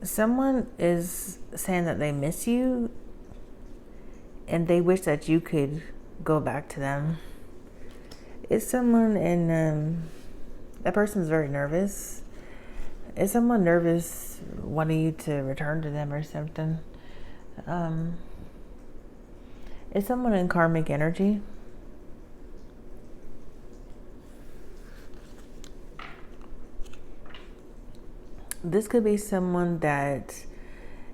Someone is saying that they miss you and they wish that you could go back to them. It's someone and that person's very nervous. Is someone nervous wanting you to return to them or something? Is someone in karmic energy? This could be someone that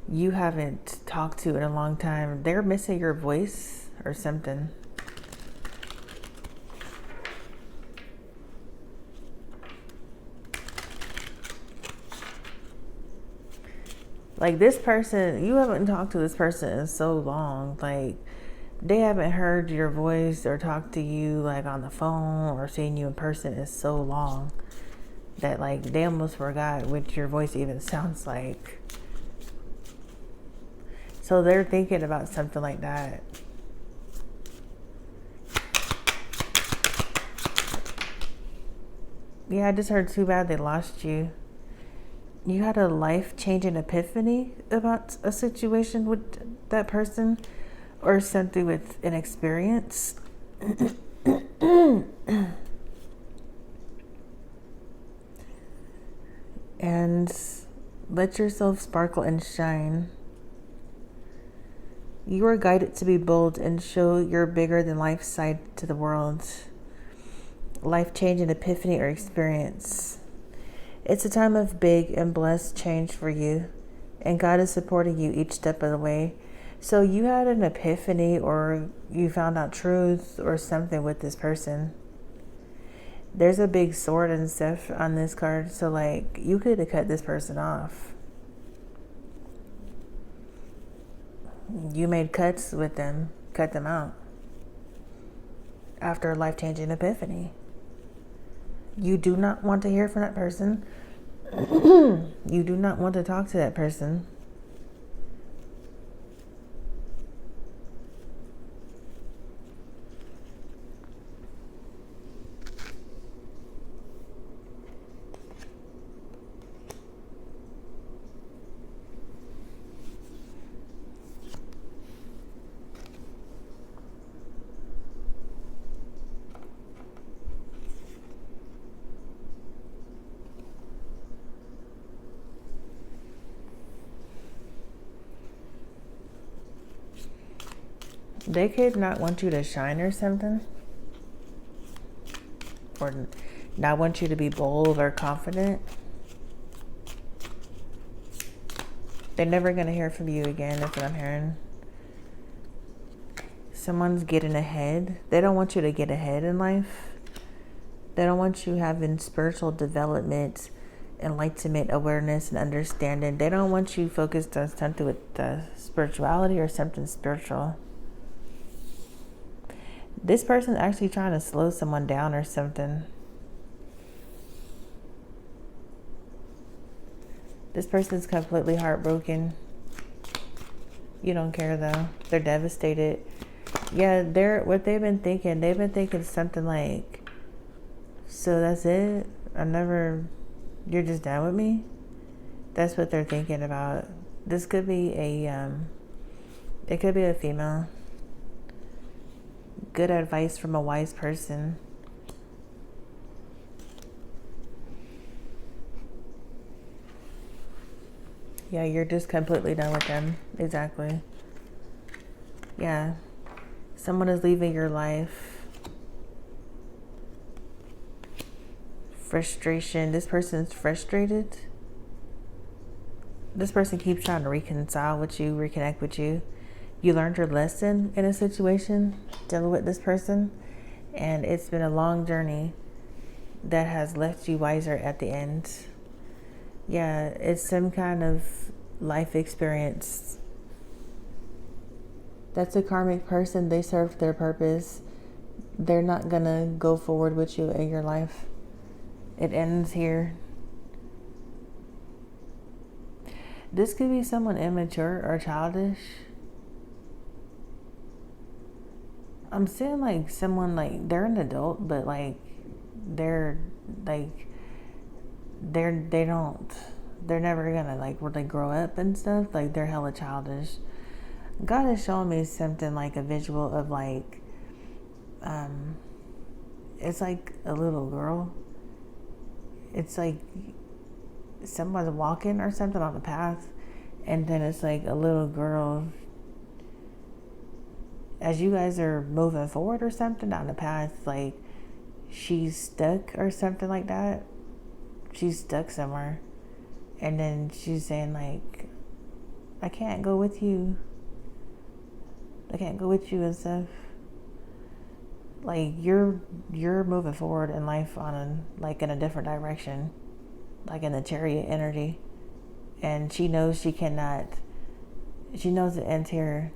you haven't talked to in a long time. They're missing your voice or something. Like this person, you haven't talked to this person in so long. Like they haven't heard your voice or talked to you like on the phone or seen you in person in so long that like they almost forgot what your voice even sounds like. So they're thinking about something like that. Yeah, I just heard too bad they lost you. You had a life-changing epiphany about a situation with that person or something with an experience. And let yourself sparkle and shine. You are guided to be bold and show your bigger than life side to the world. Life-changing epiphany or experience. It's a time of big and blessed change for you, and God is supporting you each step of the way. So you had an epiphany or you found out truth or something with this person. There's a big sword and stuff on this card, so like you could have cut this person off. You made cuts with them, cut them out after a life-changing epiphany. You do not want to hear from that person. You do not want to talk to that person. They could not want you to shine or something. Or not want you to be bold or confident. They're never going to hear from you again, that's what I'm hearing. Someone's getting ahead. They don't want you to get ahead in life. They don't want you having spiritual development, enlightenment, awareness, and understanding. They don't want you focused on something with spirituality or something spiritual. This person's actually trying to slow someone down or something. This person's completely heartbroken. You don't care though. They're devastated. Yeah, what they've been thinking something like, so that's it? You're just done with me? That's what they're thinking about. This could be it could be a female. Good advice from a wise person. Yeah, you're just completely done with them. Exactly. Yeah. Someone is leaving your life. Frustration. This person's frustrated. This person keeps trying to reconcile with you, reconnect with you. You learned your lesson in a situation dealing with this person, and it's been a long journey that has left you wiser at the end. Yeah, it's some kind of life experience. That's a karmic person. They served their purpose. They're not gonna go forward with you in your life. It ends here. This could be someone immature or childish. I'm seeing like someone like they're an adult, but like they don't they're never gonna like really grow up and stuff. Like they're hella childish. God is showing me something like a visual of like, it's like a little girl. It's like someone's walking or something on the path, and then it's like a little girl. As you guys are moving forward or something down the path, like she's stuck or something like that. She's stuck somewhere, and then she's saying like, I can't go with you. I can't go with you and stuff. Like you're moving forward in life on like in a different direction, like in the chariot energy, and she knows she cannot. She knows it ends here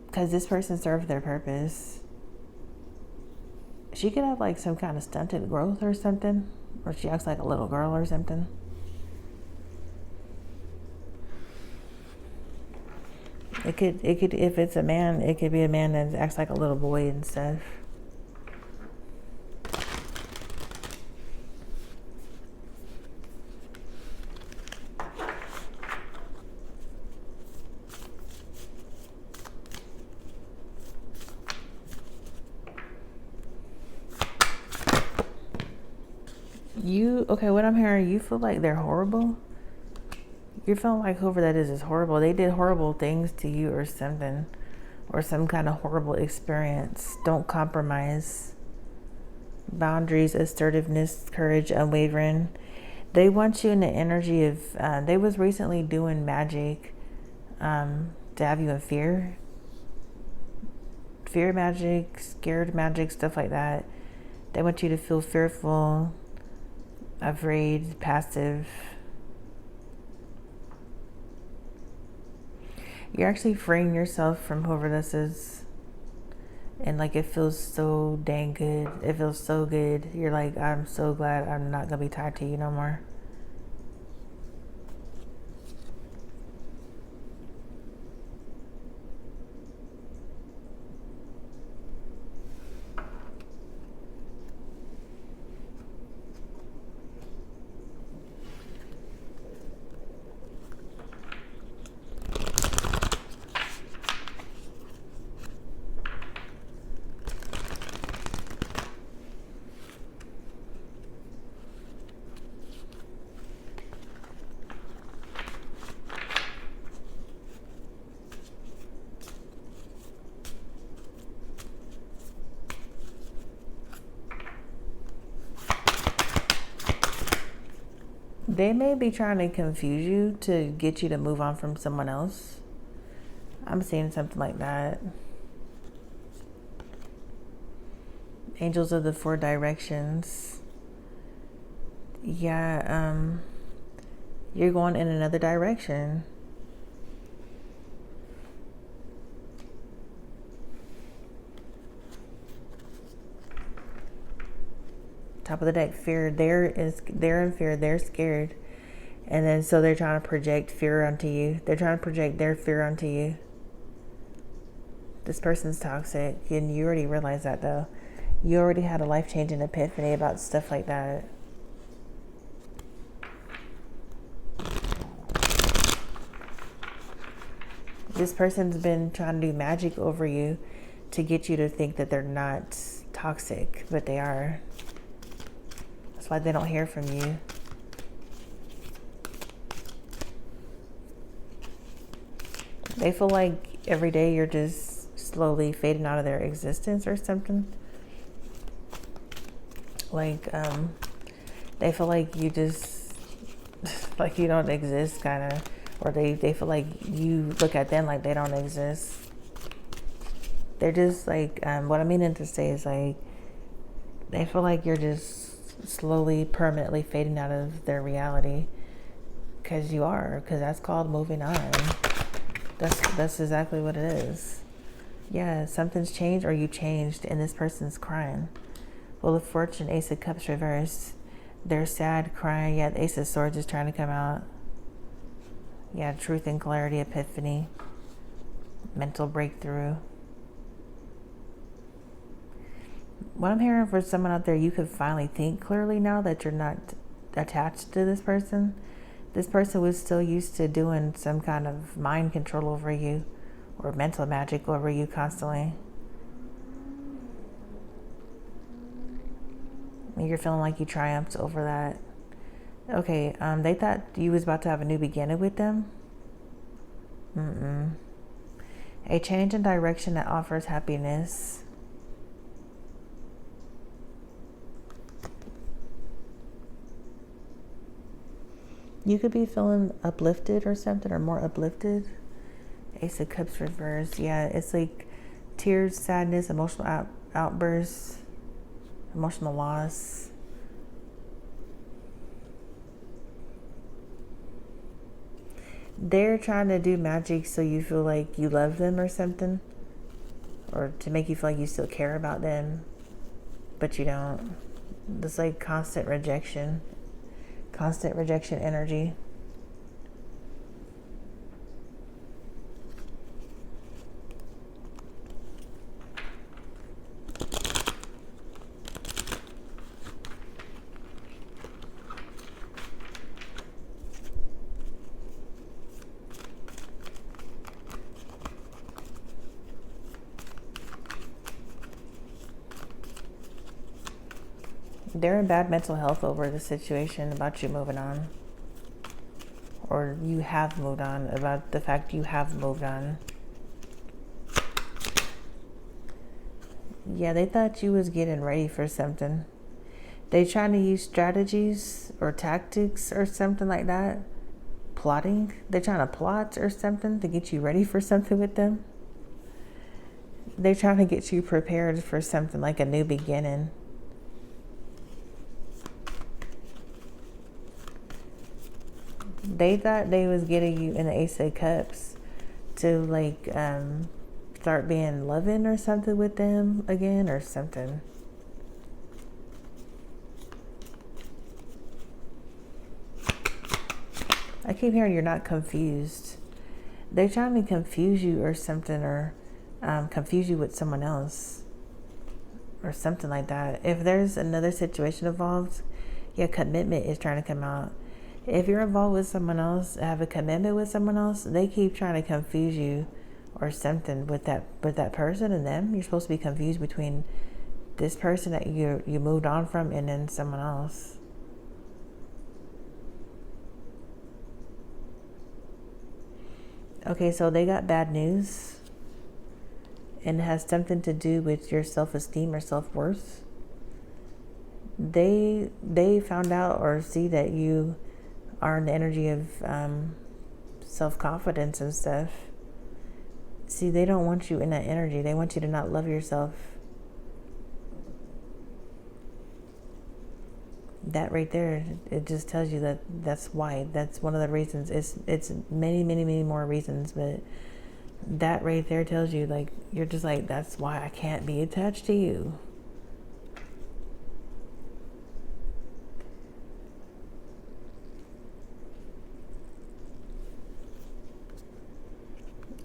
because this person served their purpose. She could have like some kind of stunted growth or something, or she acts like a little girl or something. It could, if it's a man, it could be a man that acts like a little boy and stuff. Okay, what I'm hearing, you feel like they're horrible. You're feeling like whoever that is horrible. They did horrible things to you or something, or some kind of horrible experience. Don't compromise. Boundaries, assertiveness, courage, unwavering. They want you in the energy of, they was recently doing magic to have you in fear. Fear magic, scared magic, stuff like that. They want you to feel fearful, afraid, passive. You're actually freeing yourself from whoever this is. And like it feels so dang good. It feels so good. You're like, I'm so glad I'm not going to be tied to you no more. They may be trying to confuse you to get you to move on from someone else. I'm seeing something like that. Angels of the Four Directions. Yeah, you're going in another direction. Top of the deck, fear. They're in fear. They're scared, and then so they're trying to project fear onto you. They're trying to project their fear onto you. This person's toxic, and you already realize that though. You already had a life-changing epiphany about stuff like that. This person's been trying to do magic over you to get you to think that they're not toxic, but they are. That's why they don't hear from you. They feel like every day you're just slowly fading out of their existence or something. Like, they feel like you just, like you don't exist, kind of. Or they feel like you look at them like they don't exist. They're just like, what I'm meaning to say is like, they feel like you're just slowly, permanently fading out of their reality. Because you are, because that's called moving on. That's exactly what it is. Yeah, something's changed or you changed and this person's crying. Well, the Fortune, Ace of Cups reversed. They're sad, crying. Yeah, the Ace of Swords is trying to come out. Yeah, truth and clarity, epiphany, mental breakthrough. What I'm hearing for someone out there, you could finally think clearly now that you're not attached to this person. This person was still used to doing some kind of mind control over you or mental magic over you constantly. You're feeling like you triumphed over that. Okay, they thought you was about to have a new beginning with them. A change in direction that offers happiness. You could be feeling uplifted or something, or more uplifted. Ace of Cups reverse. Yeah, it's like tears, sadness, emotional outbursts, emotional loss. They're trying to do magic so you feel like you love them or something, or to make you feel like you still care about them, but you don't. It's like constant rejection energy. They're in bad mental health over the situation about you moving on. Or you have moved on, about the fact you have moved on. Yeah, they thought you was getting ready for something. They trying to use strategies or tactics or something like that. Plotting. They're trying to plot or something to get you ready for something with them. They're trying to get you prepared for something like a new beginning. They thought they was getting you in the Ace of Cups to like start being loving or something with them again or something. I keep hearing you're not confused. They're trying to confuse you or something, or confuse you with someone else or something like that. If there's another situation involved, yeah, commitment is trying to come out. If you're involved with someone else, have a commitment with someone else, they keep trying to confuse you or something with that person and them. You're supposed to be confused between this person that you moved on from and then someone else. Okay, so they got bad news, and it has something to do with your self-esteem or self-worth. They found out or see that you are in the energy of self-confidence and stuff. See, they don't want you in that energy. They want you to not love yourself. That right there, it just tells you that that's why. That's one of the reasons. It's many, many, many more reasons, but that right there tells you, like, you're just like, that's why I can't be attached to you.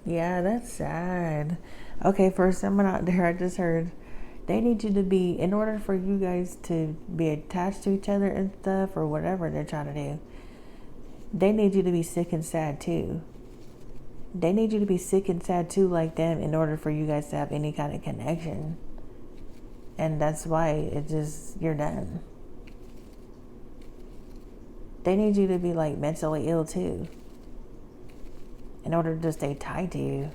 Yeah, that's sad. Okay, for someone out there, I just heard they need you to be, in order for you guys to be attached to each other and stuff, or whatever they're trying to do, they need you to be sick and sad too. They need you to be sick and sad too, like them, in order for you guys to have any kind of connection. And that's why it just, you're done. They need you to be like mentally ill too, in order to stay tied to you.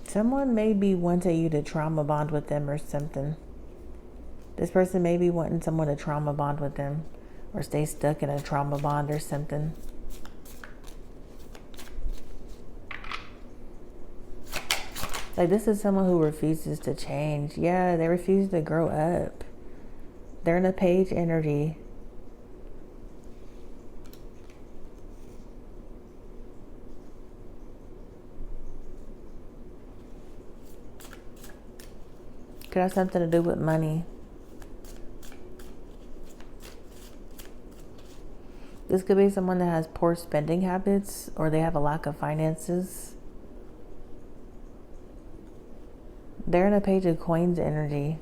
Someone may be wanting you to trauma bond with them or something. This person may be wanting someone to trauma bond with them, or stay stuck in a trauma bond or something. Like, this is someone who refuses to change. Yeah, they refuse to grow up. They're in a page energy. Could have something to do with money. This could be someone that has poor spending habits, or they have a lack of finances. They're in a page of coins energy.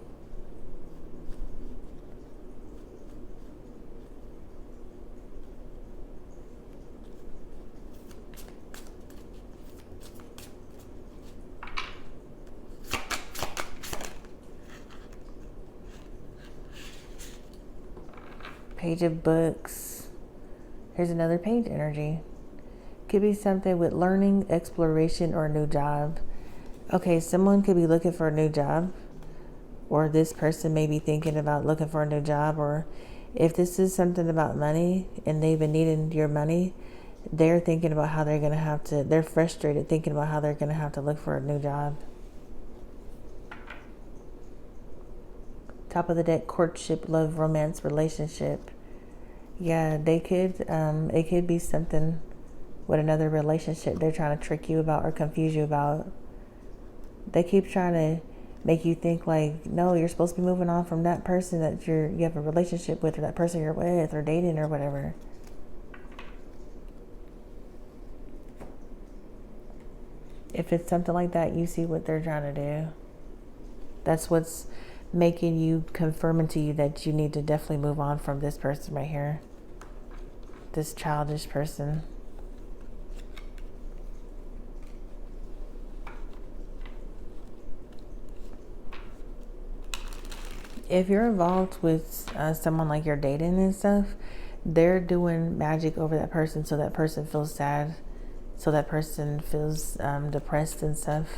Page of books. Here's another page energy. Could be something with learning, exploration, or a new job. Okay, someone could be looking for a new job, or this person may be thinking about looking for a new job, or if this is something about money and they've been needing your money, they're thinking about how they're going to have to, they're frustrated thinking about how they're going to have to look for a new job. Top of the deck, courtship, love, romance, relationship. Yeah, they could, it could be something with another relationship they're trying to trick you about or confuse you about. They keep trying to make you think like, no, you're supposed to be moving on from that person that you have a relationship with, or that person you're with or dating or whatever. If it's something like that, you see what they're trying to do. That's what's making you, confirming to you that you need to definitely move on from this person right here. This childish person. If you're involved with someone like you're dating and stuff, they're doing magic over that person so that person feels sad, so that person feels depressed and stuff.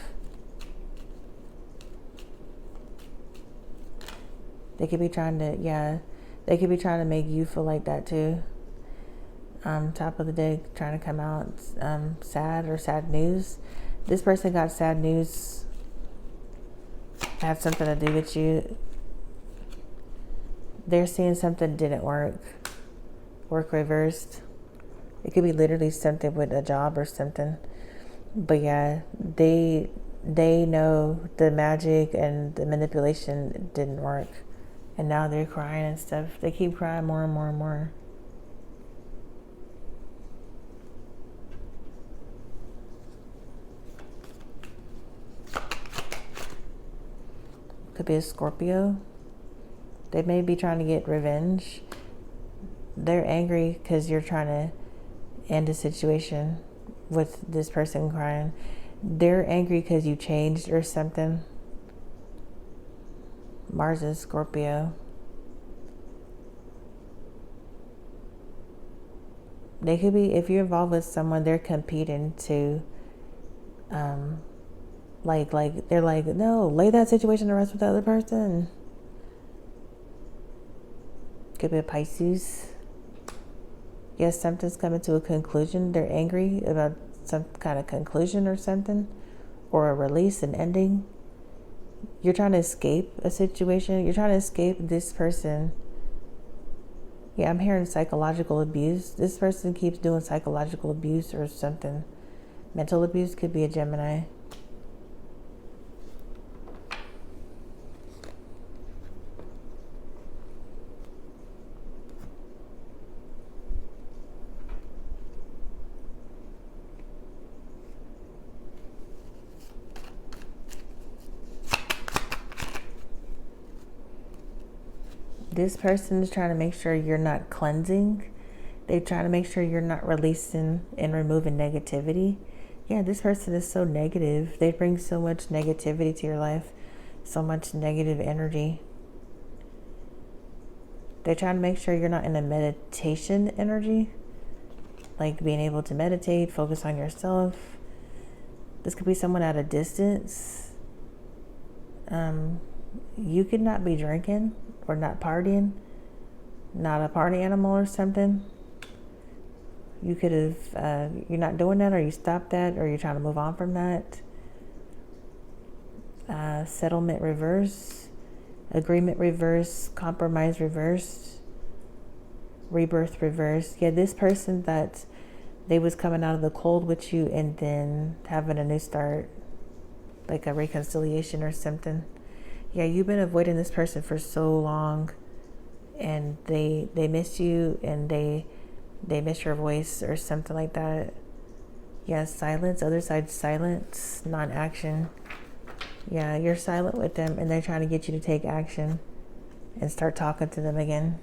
They could be trying to, they could be trying to make you feel like that too. Top of the deck, trying to come out sad or sad news. This person got sad news. Had something to do with you. They're seeing something didn't work. Work reversed. It could be literally something with a job or something. But yeah, they know the magic and the manipulation didn't work. And now they're crying and stuff. They keep crying more and more and more. Could be a Scorpio. They may be trying to get revenge. They're angry because you're trying to end a situation with this person crying. They're angry because you changed or something. Mars is Scorpio. They could be, if you're involved with someone, they're competing to, like they're like, no, lay that situation to rest with the other person. Could be a Pisces. Yes, something's coming to a conclusion. They're angry about some kind of conclusion or something, or a release, an ending. You're trying to escape a situation. You're trying to escape this person. Yeah, I'm hearing psychological abuse. This person keeps doing psychological abuse or something. Mental abuse. Could be a Gemini. This person is trying to make sure you're not cleansing. They're trying to make sure you're not releasing and removing negativity. Yeah, this person is so negative. They bring so much negativity to your life, so much negative energy. They're trying to make sure you're not in a meditation energy, like being able to meditate, focus on yourself. This could be someone at a distance. You could not be drinking or not partying, not a party animal or something. You could have, you're not doing that, or you stopped that, or you're trying to move on from that. Settlement reverse, agreement reverse, compromise reverse, rebirth reverse. Yeah, this person that they was coming out of the cold with you and then having a new start, like a reconciliation or something. Yeah, you've been avoiding this person for so long, and they miss you, and they they miss your voice or something like that. Yeah, silence. Other side, silence, non-action. Yeah, you're silent with them and they're trying to get you to take action and start talking to them again.